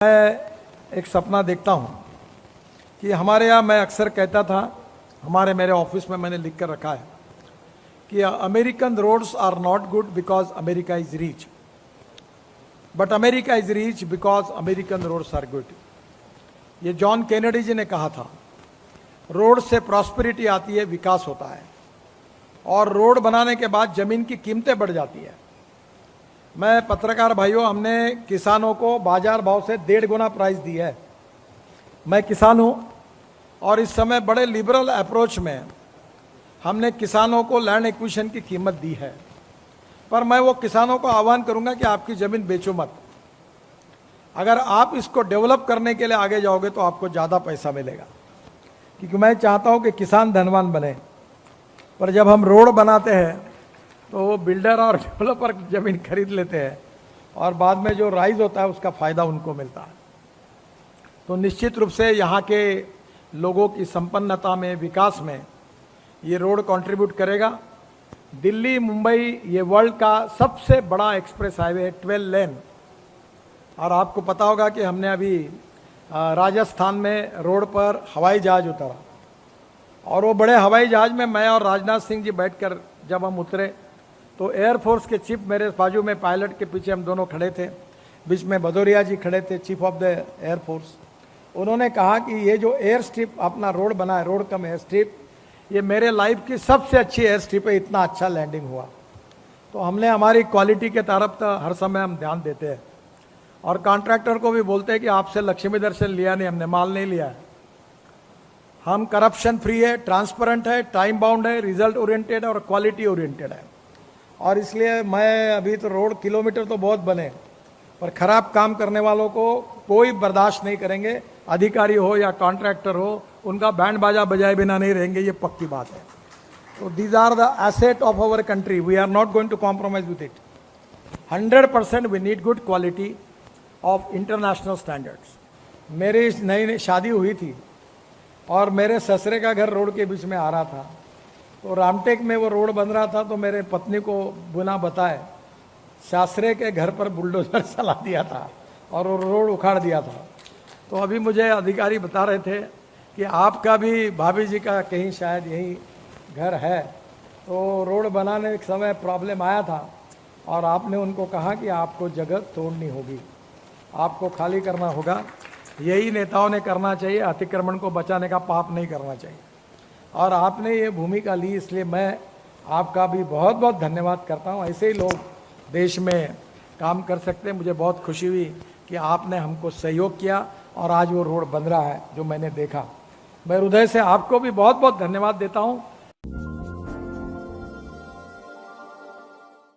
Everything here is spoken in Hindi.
मैं एक सपना देखता हूँ कि हमारे यहाँ, मैं अक्सर कहता था, मेरे ऑफिस में मैंने लिख कर रखा है कि American roads are not good because America is rich, but America is rich because American roads are good. ये जॉन केनेडी जी ने कहा था। रोड से प्रॉस्पेरिटी आती है, विकास होता है, और रोड बनाने के बाद जमीन की कीमतें बढ़ जाती है। मैं पत्रकार भाइयों, हमने किसानों को बाजार भाव से 1.5 गुना प्राइस दी है। मैं किसान हूं और इस समय बड़े लिबरल अप्रोच में हमने किसानों को लैंड एक्विजिशन की कीमत दी है। पर मैं वो किसानों को आह्वान करूंगा कि आपकी जमीन बेचो मत। अगर आप इसको डेवलप करने के लिए आगे जाओगे तो आपको ज़्यादा पैसा मिलेगा, क्योंकि मैं चाहता हूं कि किसान धनवान बने। पर जब हम रोड बनाते हैं तो वो बिल्डर और डेवलपर जमीन खरीद लेते हैं और बाद में जो राइज होता है उसका फायदा उनको मिलता है। तो निश्चित रूप से यहाँ के लोगों की संपन्नता में, विकास में ये रोड कंट्रीब्यूट करेगा। दिल्ली मुंबई ये वर्ल्ड का सबसे बड़ा एक्सप्रेस हाईवे है, 12 लेन। और आपको पता होगा कि हमने अभी राजस्थान में रोड पर हवाई जहाज उतारा, और वो बड़े हवाई जहाज में मैं और राजनाथ सिंह जी बैठकर जब हम उतरे तो एयरफोर्स के चीफ मेरे बाजू में, पायलट के पीछे हम दोनों खड़े थे, बीच में भदौरिया जी खड़े थे, चीफ ऑफ द एयरफोर्स। उन्होंने कहा कि ये जो एयर स्ट्रिप अपना रोड बना है, रोड कम एयर स्ट्रिप, ये मेरे लाइफ की सबसे अच्छी एयर स्ट्रिप है, इतना अच्छा लैंडिंग हुआ। तो हमने हमारी क्वालिटी के तरफ तो हर समय हम ध्यान देते हैं, और कॉन्ट्रैक्टर को भी बोलते हैं कि आपसे लक्ष्मी दर्शन लिया नहीं, हमने माल नहीं लिया है। हम करप्शन फ्री है, ट्रांसपेरेंट है, टाइम बाउंड है, रिजल्ट ओरिएंटेड और क्वालिटी ओरिएंटेड है। और इसलिए मैं अभी तो रोड किलोमीटर तो बहुत बने, पर खराब काम करने वालों को कोई बर्दाश्त नहीं करेंगे। अधिकारी हो या कॉन्ट्रैक्टर हो, उनका बैंड बाजा बजाए बिना नहीं रहेंगे, ये पक्की बात है। तो these are the asset of our country, we are not going to compromise with it. 100% we need good quality of international standards. मेरी नई शादी हुई थी और मेरे ससुरे का घर रोड के बीच में आ रहा था, तो रामटेक में वो रोड बन रहा था, तो मेरे पत्नी को बिना बताए सासरे के घर पर बुलडोजर चला दिया था और वो रोड उखाड़ दिया था। तो अभी मुझे अधिकारी बता रहे थे कि आपका भी, भाभी जी का कहीं शायद यही घर है, तो रोड बनाने के समय प्रॉब्लम आया था और आपने उनको कहा कि आपको जगह तोड़नी होगी, आपको खाली करना होगा। यही नेताओं ने करना चाहिए, अतिक्रमण को बचाने का पाप नहीं करना चाहिए। और आपने ये भूमिका ली, इसलिए मैं आपका भी बहुत बहुत धन्यवाद करता हूँ। ऐसे ही लोग देश में काम कर सकते हैं। मुझे बहुत खुशी हुई कि आपने हमको सहयोग किया और आज वो रोड बन रहा है जो मैंने देखा। मैं हृदय से आपको भी बहुत बहुत धन्यवाद देता हूँ।